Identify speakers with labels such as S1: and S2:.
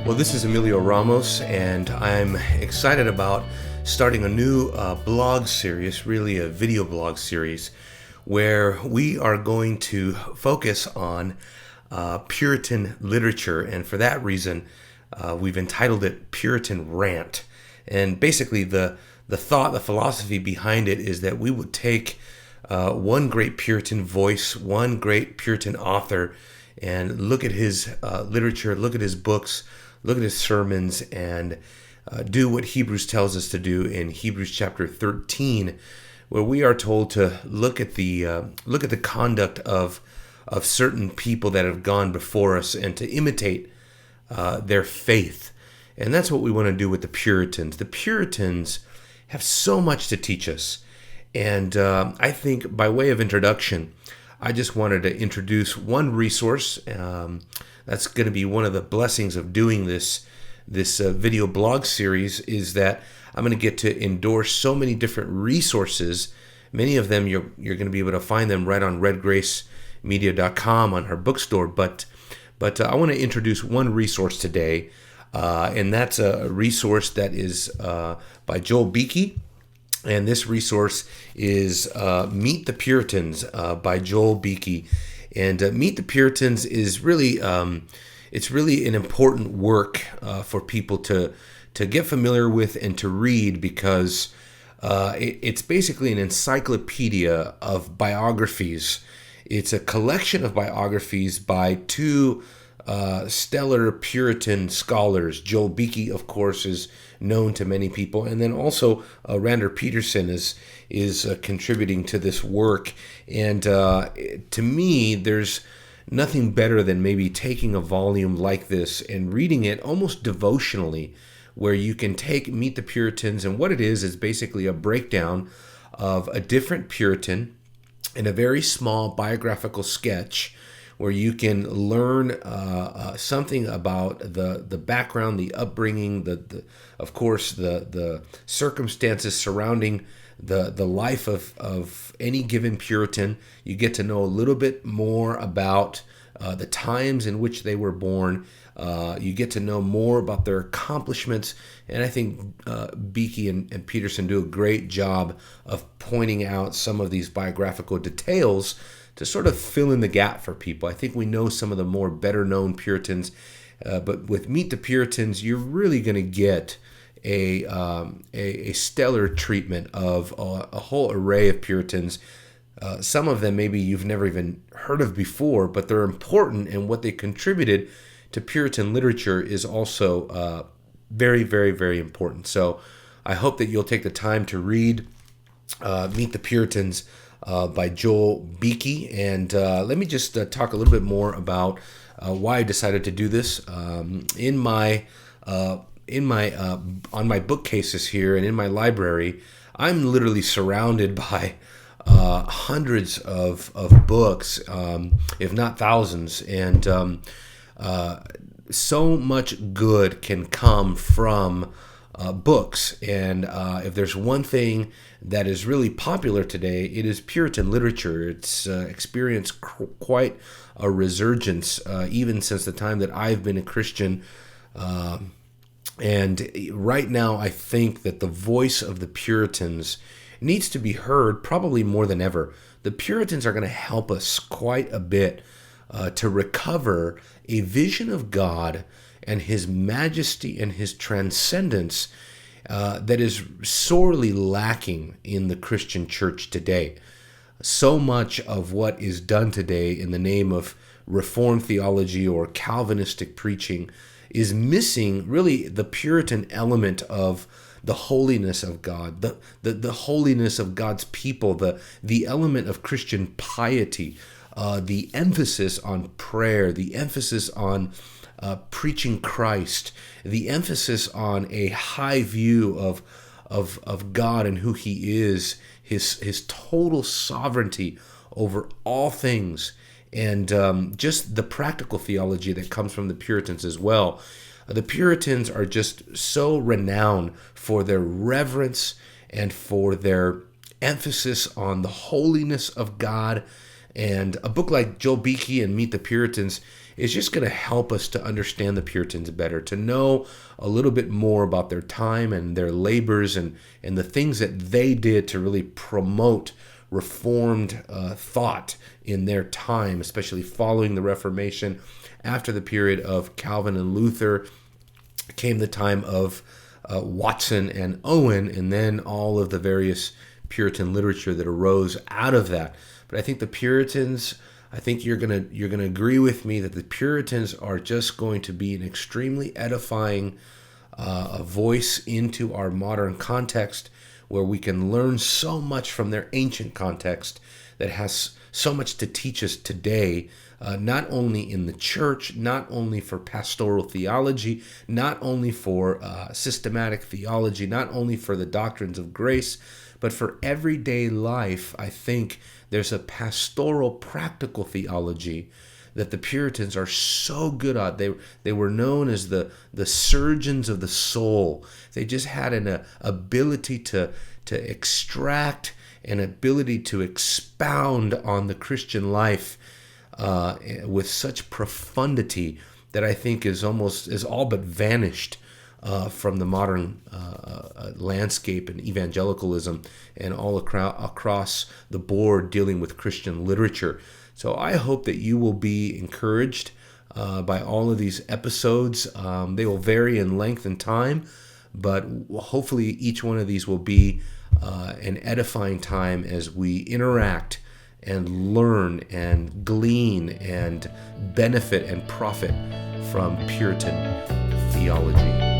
S1: Well, this is Emilio Ramos, and I'm excited about starting a new blog series, really a video blog series, where we are going to focus on Puritan literature. And for that reason, we've entitled it Puritan Rant. And basically, the thought, the philosophy behind it is that we would take one great Puritan voice, one great Puritan author, and look at his literature, look at his books, look at his sermons, and do what Hebrews tells us to do in Hebrews chapter 13, where we are told to look at the conduct of certain people that have gone before us and to imitate their faith. And that's what we want to do with the Puritans. The Puritans have so much to teach us. And I think by way of introduction, I just wanted to introduce one resource. That's going to be one of the blessings of doing this video blog series, is that I'm going to get to endorse so many different resources. Many of them you're going to be able to find them right on RedGraceMedia.com on her bookstore. But I want to introduce one resource today, and that's a resource that is by Joel Beeke. And this resource is Meet the Puritans by Joel Beeke. And Meet the Puritans is really it's really an important work for people to get familiar with and to read, because it's basically an encyclopedia of biographies. It's a collection of biographies by two stellar Puritan scholars. Joel Beeke, of course, is known to many people, and then also Rander Peterson is contributing to this work. And to me, there's nothing better than maybe taking a volume like this and reading it almost devotionally, where you can take Meet the Puritans, and what it is basically a breakdown of a different Puritan in a very small biographical sketch, where you can learn something about the background, the upbringing, of course the circumstances surrounding the life of any given Puritan. You get to know a little bit more about the times in which they were born. You get to know more about their accomplishments, and I think Beeke and Peterson do a great job of pointing out some of these biographical details to sort of fill in the gap for people. I think we know some of the more better known Puritans, but with Meet the Puritans, you're really going to get a stellar treatment of a whole array of Puritans. Some of them maybe you've never even heard of before, but they're important, and what they contributed to Puritan literature is also very, very, very important. So I hope that you'll take the time to read Meet the Puritans by Joel Beeke. And let me just talk a little bit more about why I decided to do this. On my bookcases here and in my library, I'm literally surrounded by hundreds of books, if not thousands, and so much good can come from books. And if there's one thing that is really popular today, it is Puritan literature. It's experienced quite a resurgence even since the time that I've been a Christian. And right now, I think that the voice of the Puritans needs to be heard probably more than ever. The Puritans are going to help us quite a bit to recover a vision of God and His majesty and His transcendence that is sorely lacking in the Christian church today. So much of what is done today in the name of Reformed theology or Calvinistic preaching is missing really the Puritan element of the holiness of God, the holiness of God's people, the element of Christian piety, the emphasis on prayer, the emphasis on preaching Christ, the emphasis on a high view of God and who He is, His total sovereignty over all things, and just the practical theology that comes from the Puritans as well. The Puritans are just so renowned for their reverence and for their emphasis on the holiness of God And a book like Joel Beakey and Meet the Puritans is just going to help us to understand the Puritans better, to know a little bit more about their time and their labors and the things that they did to really promote Reformed thought in their time, especially following the Reformation. After the period of Calvin and Luther came the time of Watson and Owen, and then all of the various Puritan literature that arose out of that. But I think the Puritans, I think you're gonna agree with me that the Puritans are just going to be an extremely edifying voice into our modern context, where we can learn so much from their ancient context that has so much to teach us today, not only in the church, not only for pastoral theology, not only for systematic theology, not only for the doctrines of grace, but for everyday life. I think there's a pastoral, practical theology that the Puritans are so good at. They were known as the surgeons of the soul. They just had an ability to extract, an ability to expound on the Christian life with such profundity that I think is all but vanished from the modern landscape and evangelicalism and all across the board dealing with Christian literature. So I hope that you will be encouraged by all of these episodes. They will vary in length and time, but hopefully each one of these will be an edifying time as we interact and learn and glean and benefit and profit from Puritan theology.